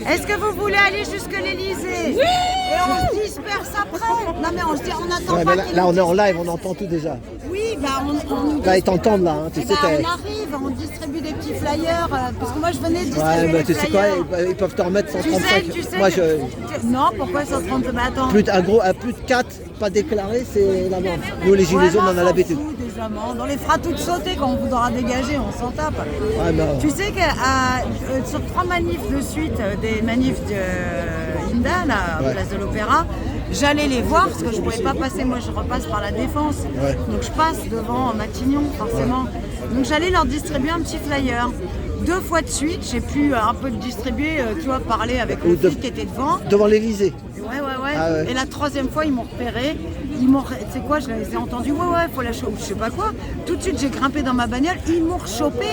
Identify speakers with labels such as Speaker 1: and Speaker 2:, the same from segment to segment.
Speaker 1: Est-ce que vous voulez aller jusqu'à l'Elysée? Oui. Et on se disperse après. Non mais on se dit, on attend
Speaker 2: Ouais,
Speaker 1: pas.
Speaker 2: là on est en live, on entend tout déjà.
Speaker 1: Oui, bah on
Speaker 2: Là ils t'entendent là, hein, tu sais.
Speaker 1: on arrive, on distribue des petits flyers, parce que moi je venais distribuer
Speaker 2: Ouais, bah,
Speaker 1: les
Speaker 2: tu sais quoi,
Speaker 1: flyers.
Speaker 2: ils peuvent te remettre 135.
Speaker 1: Tu sais
Speaker 2: Moi,
Speaker 1: Non, pourquoi 135? Bah attends.
Speaker 2: plus de 4 pas déclarés, c'est la mort. Nous, les gilets jaunes, on a l'habitude.
Speaker 1: Des amendes. On les fera toutes sauter quand on voudra dégager, on s'en tape.
Speaker 2: Ouais, bah,
Speaker 1: Tu sais que sur 3 manifs de suite, des manifs de Inda, là,
Speaker 2: Ouais.
Speaker 1: place de l'Opéra, j'allais les voir parce que je ne pouvais pas passer, moi je repasse par la Défense.
Speaker 2: Ouais.
Speaker 1: Donc je passe devant Matignon, forcément. Donc j'allais leur distribuer un petit flyer. 2 fois de suite, j'ai pu un peu distribuer, tu vois, parler avec le flic qui était devant.
Speaker 2: devant l'Elysée.
Speaker 1: Ouais.
Speaker 2: Ah ouais.
Speaker 1: Et la 3e fois, ils m'ont repéré. Tu sais quoi, je les ai entendus, ouais, faut la choper, je sais pas quoi. Tout de suite, j'ai grimpé dans ma bagnole, ils m'ont rechopé,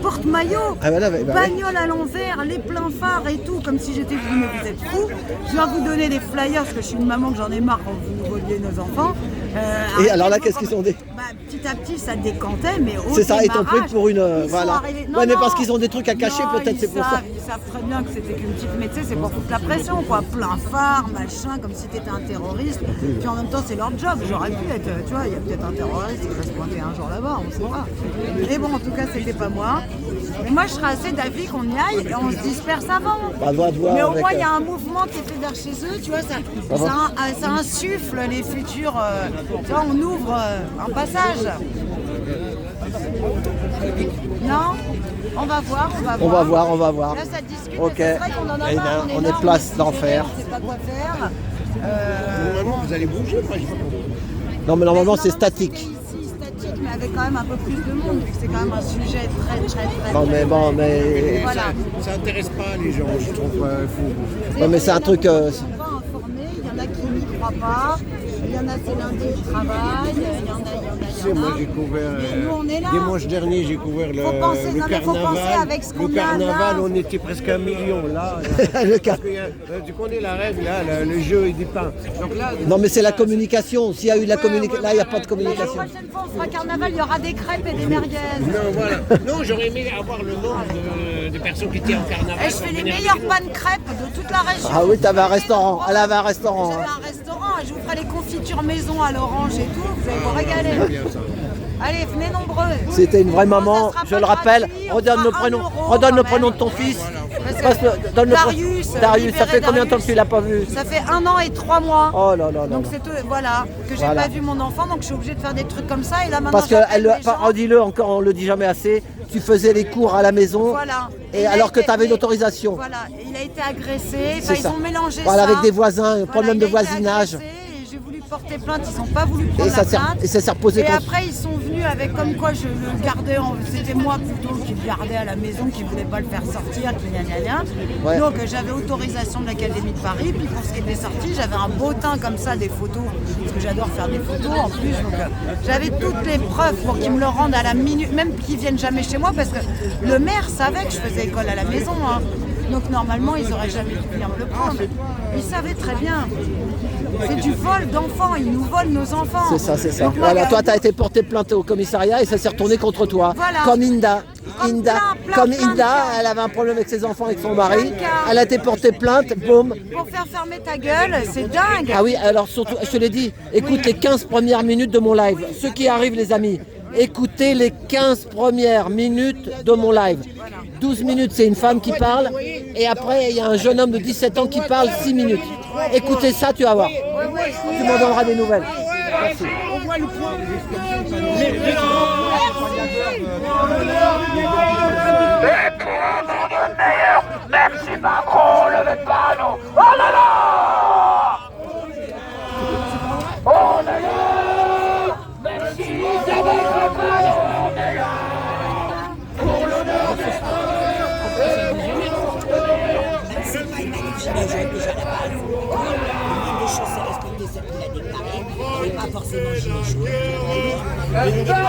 Speaker 1: porte-maillot,
Speaker 2: Ah bah là,
Speaker 1: bagnole à l'envers, les pleins phares et tout, comme si j'étais venue, mais vous êtes fous. Je vais vous donner des flyers, parce que je suis une maman que j'en ai marre quand vous voliez nos enfants.
Speaker 2: Et alors là, qu'est-ce qu'ils ont dit?
Speaker 1: Bah, petit à petit, ça décantait, mais au
Speaker 2: C'est ça, ils t'ont pris
Speaker 1: démarrage,
Speaker 2: pour une.
Speaker 1: ils
Speaker 2: Voilà.
Speaker 1: sont arrivés-
Speaker 2: Ouais, mais
Speaker 1: non,
Speaker 2: parce qu'ils ont des trucs à cacher,
Speaker 1: non,
Speaker 2: peut-être c'est pour ça.
Speaker 1: Ils savent très bien que c'était qu'une petite. Mais tu sais, c'est pour foutre la pression, quoi. Plein phare, machin, comme si t'étais un terroriste. Puis en même temps, c'est leur job. J'aurais pu être. Tu vois, il y a peut-être un terroriste qui va se pointer un jour là-bas, on sait pas. Mais bon, en tout cas, c'était pas moi. Mais moi, je serais assez d'avis qu'on y aille et on se disperse avant.
Speaker 2: Bah, va te voir
Speaker 1: Mais au
Speaker 2: avec,
Speaker 1: moins, il y a un mouvement qui est fait vers chez eux, tu vois, ça insuffle les futurs. Tu vois, on ouvre un passage. Non? On va voir.
Speaker 2: On va voir.
Speaker 1: Là, ça discute.
Speaker 2: Ok.
Speaker 1: C'est vrai qu'on en a
Speaker 2: Et
Speaker 1: marre,
Speaker 2: là, on est
Speaker 1: là,
Speaker 2: place
Speaker 1: est
Speaker 2: d'enfer.
Speaker 1: on sait pas quoi faire.
Speaker 3: Normalement, vous allez bouger, moi, je sais pas comment.
Speaker 2: Non, mais normalement, c'est
Speaker 1: C'était
Speaker 2: statique.
Speaker 1: ici, statique, mais avec quand même un peu plus de monde, vu que c'est quand même un sujet très.
Speaker 2: Non, mais bon, mais.
Speaker 1: Voilà.
Speaker 3: Ça intéresse pas les gens, je trouve fou.
Speaker 2: Ouais, mais c'est un truc.
Speaker 1: Ils ne sont pas informés, il y en a qui n'y croient pas, il y en a c'est lundi de travail, il y en a.
Speaker 3: Tu sais, moi j'ai couvert,
Speaker 1: Mais nous, on est là.
Speaker 3: dimanche dernier j'ai couvert le
Speaker 1: Faut penser avec ce qu'on
Speaker 3: le
Speaker 1: a là.
Speaker 3: carnaval, on était presque 1 million là.
Speaker 2: Le cas.
Speaker 3: Parce qu'il y a- tu connais la règle là, le jeu il dépeint. Donc là,
Speaker 2: Non, mais c'est la communication. S'il y a eu la communication. Là, il n'y a pas de
Speaker 1: La
Speaker 2: communication.
Speaker 1: prochaine fois, on fera carnaval, il y aura des crêpes et des merguez.
Speaker 3: non, voilà. Non, j'aurais aimé avoir le nombre de personnes qui étaient en carnaval.
Speaker 1: Et je fais les meilleurs pains de crêpes de toute la région.
Speaker 2: Ah oui, t'avais un restaurant. Elle avait un restaurant.
Speaker 1: J'avais
Speaker 2: hein.
Speaker 1: un restaurant et je vous ferai les confitures maison à l'orange et tout, vous allez vous régaler. Allez, venez nombreux.
Speaker 2: C'était une vraie maman,
Speaker 1: Ça sera
Speaker 2: je
Speaker 1: pas
Speaker 2: le rappelle.
Speaker 1: gratuit, on
Speaker 2: Redonne
Speaker 1: fera
Speaker 2: le prénom,
Speaker 1: 1 euro
Speaker 2: redonne
Speaker 1: quand
Speaker 2: le
Speaker 1: même.
Speaker 2: prénom de ton fils.
Speaker 1: Parce que
Speaker 2: Donne le
Speaker 1: Darius,
Speaker 2: Darius, ça fait
Speaker 1: libéré
Speaker 2: combien de temps que
Speaker 1: Darius.
Speaker 2: tu l'as pas vu?
Speaker 1: Ça fait 1 an et 3 mois.
Speaker 2: Oh là là là.
Speaker 1: Donc
Speaker 2: là.
Speaker 1: c'est tout, voilà, que j'ai
Speaker 2: Voilà.
Speaker 1: pas vu mon enfant, donc je suis obligée de faire des trucs comme ça. Et là maintenant,
Speaker 2: Parce que,
Speaker 1: j'appelle les gens.
Speaker 2: dis-le encore, on le dit jamais assez, tu faisais les cours à la maison,
Speaker 1: Voilà.
Speaker 2: et
Speaker 1: il a
Speaker 2: alors que
Speaker 1: été-
Speaker 2: tu avais l'autorisation.
Speaker 1: Voilà, et il a été agressé,
Speaker 2: C'est
Speaker 1: ils
Speaker 2: ça.
Speaker 1: ont mélangé
Speaker 2: Voilà,
Speaker 1: ça.
Speaker 2: avec des voisins,
Speaker 1: Voilà,
Speaker 2: problème
Speaker 1: il
Speaker 2: de
Speaker 1: a été
Speaker 2: voisinage.
Speaker 1: agressé et j'ai voulu porter plainte, ils n'ont pas voulu prendre
Speaker 2: Et ça
Speaker 1: la plainte.
Speaker 2: s'est reposé
Speaker 1: Et
Speaker 2: contre.
Speaker 1: après, ils sont venus avec comme quoi je le gardais, c'était moi plutôt qui le gardais à la maison, qui ne voulait pas le faire sortir, qui gna gna gna.
Speaker 2: Ouais.
Speaker 1: Donc j'avais autorisation de l'Académie de Paris, puis pour ce qui était sorti, j'avais un beau teint comme ça, des photos, parce que j'adore faire des photos en plus. Donc j'avais toutes les preuves pour qu'ils me le rendent à la minute, même qu'ils viennent jamais chez moi, parce que le maire savait que je faisais école à la maison. Hein. Donc normalement, ils n'auraient jamais dû venir me le prendre. Ils savaient très bien. C'est du vol d'enfants, ils nous volent nos enfants.
Speaker 2: C'est ça, c'est ça.
Speaker 1: Donc, moi,
Speaker 2: Voilà, toi, tu as été porté plainte au commissariat et ça s'est retourné contre toi.
Speaker 1: Voilà.
Speaker 2: Comme Inda.
Speaker 1: Comme plein
Speaker 2: Comme
Speaker 1: de
Speaker 2: Inda,
Speaker 1: cas.
Speaker 2: elle avait un problème avec ses enfants, avec son
Speaker 1: Plein
Speaker 2: mari.
Speaker 1: de cas.
Speaker 2: Elle a été portée plainte, boum.
Speaker 1: Pour faire fermer ta gueule, c'est dingue.
Speaker 2: Ah oui, alors surtout, je te l'ai dit, écoute les 15 premières minutes de mon live. Ceux qui arrivent, les amis, écoutez les 15 premières minutes de mon live. 12 minutes, c'est une femme qui parle. Et après, il y a un jeune homme de 17 ans qui parle 6 minutes. Écoutez ça, tu vas voir. Tu m'en donneras des nouvelles. Merci.
Speaker 4: Et pour un monde meilleur, merci Macron, levez pas nous. Oh là là! On est là! Merci Isabelle Macron, on est là! Pour l'honneur des
Speaker 5: C'est pas une manif gilet jaune déjà à la base. La moindre des choses, c'est respecter celle qu'il a déclarée. Elle n'est pas forcément gilet jaune. Et il n'est pas là.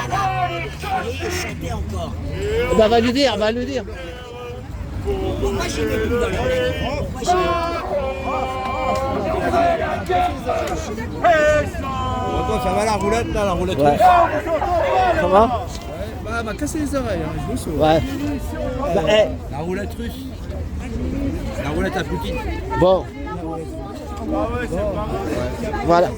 Speaker 5: Et chanter encore.
Speaker 2: Eh ben, va lui dire, va lui dire.
Speaker 5: Pourquoi j'y vais plus dans la manif? Pourquoi j'y
Speaker 3: Attends, ça va la roulette là, la roulette
Speaker 2: Ouais.
Speaker 3: russe.
Speaker 2: Ça va?
Speaker 3: Bah
Speaker 6: Ah, elle m'a cassé les oreilles, hein, je le sauve.
Speaker 2: Ouais. Bah,
Speaker 7: La roulette russe. La roulette à Poutine.
Speaker 2: bon. Voilà.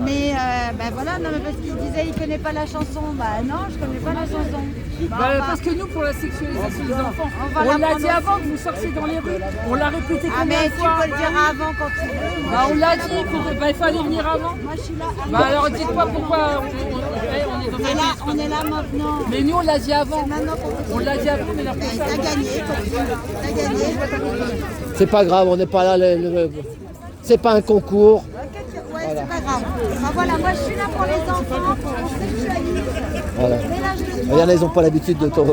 Speaker 1: Mais bah voilà, non mais parce qu'il disait il connaît pas la chanson. Bah non, je connais pas la chanson.
Speaker 8: Parce que nous, pour la sexualisation des enfants,
Speaker 1: va
Speaker 8: on l'a
Speaker 1: la
Speaker 8: dit avant que vous sortiez dans les rues. On l'a répété
Speaker 1: Ah
Speaker 8: combien
Speaker 1: mais
Speaker 8: de
Speaker 1: tu
Speaker 8: fois
Speaker 1: peux le dire avant quand tu veux.
Speaker 8: Bah on l'a dit, il fallait venir avant.
Speaker 1: Moi je suis là.
Speaker 8: Bah alors dites-moi pourquoi on est dans cette liste.
Speaker 1: On est là maintenant.
Speaker 8: Mais nous, on l'a dit avant.
Speaker 1: Maintenant qu'on
Speaker 8: On l'a dit avant, mais la
Speaker 1: T'as gagné, t'as gagné.
Speaker 2: C'est pas grave, on n'est pas là. C'est pas un concours.
Speaker 1: Ouais, c'est pas grave. Bah voilà, moi je suis là pour les enfants, on sexualise.
Speaker 2: Voilà.
Speaker 1: Dès l'âge de
Speaker 2: Il y en a, ils n'ont pas l'habitude de ton.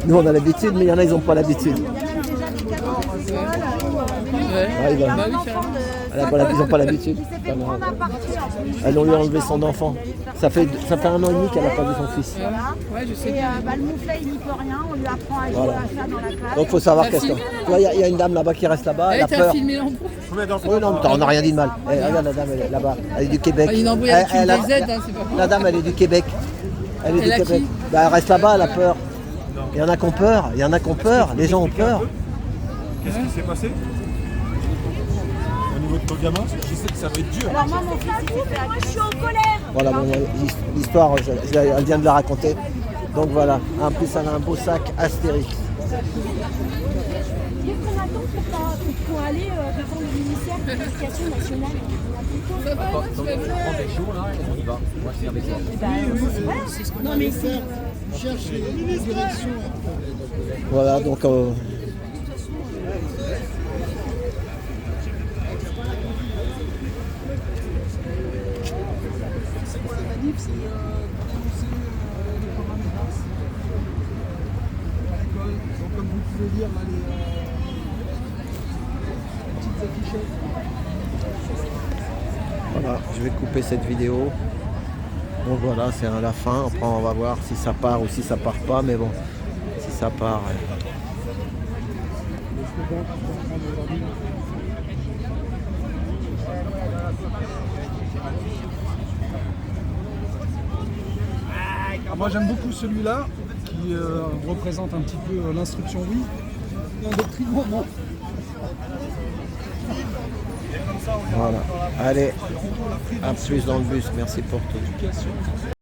Speaker 2: Nous, on a l'habitude, mais il y en a, ils n'ont pas l'habitude.
Speaker 1: Il y a même déjà des cadeaux de l'école.
Speaker 2: Ouais, ils
Speaker 1: Un enfant
Speaker 2: ils n'ont pas l'habitude.
Speaker 1: qui s'est fait prendre un parti en plus.
Speaker 2: Elles ont lui enlevé son enfant. Ça fait 1 an et demi qu'elle n'a pas vu son fils.
Speaker 1: Ouais, je sais. Et bah, le mouflet, il n'y peut rien, on lui apprend à jouer
Speaker 2: Voilà.
Speaker 1: à ça dans la classe.
Speaker 2: Donc, il faut savoir qu'est-ce que. Tu vois, il y a une dame là-bas qui reste là-bas. Elle a
Speaker 8: t'as
Speaker 2: peur.
Speaker 8: filmé l'embrouille.
Speaker 2: Oui, non, on n'a rien dit de mal. Regarde la dame, elle est là-bas. Elle est du Québec.
Speaker 8: Une embrouille avec une DZ, hein, c'est pas
Speaker 2: La dame, elle est du Québec. Elle est
Speaker 8: Elle
Speaker 2: du
Speaker 8: a
Speaker 2: Québec.
Speaker 8: qui
Speaker 2: Bah, elle reste là-bas, elle a peur. Il y en a qui ont peur. Il y en a qui ont peur. Les gens ont peur.
Speaker 6: Qu'est-ce qui s'est passé au niveau de ton gamin? Je sais que ça va être dur.
Speaker 1: Alors moi, mon fils, il s'est fait agresser.
Speaker 5: Je suis en colère.
Speaker 2: Voilà, bon, l'histoire, elle vient de la raconter. Donc voilà. En plus, elle a un beau sac Astérix.
Speaker 5: Qu'est-ce qu'on attend pour aller devant le ministère de l'Éducation nationale? Non mais c'est...
Speaker 2: Voilà, donc.
Speaker 6: Comme vous pouvez lire là, les petites affichettes.
Speaker 2: Voilà, je vais couper cette vidéo. Donc voilà, c'est à la fin. Après, on va voir si ça part ou si ça part pas. Mais bon, si ça part.
Speaker 6: Moi j'aime beaucoup celui-là qui représente un petit peu l'instruction oui. L'endoctrinement non.
Speaker 2: Voilà. Allez, à plus dans le bus. Merci pour tout.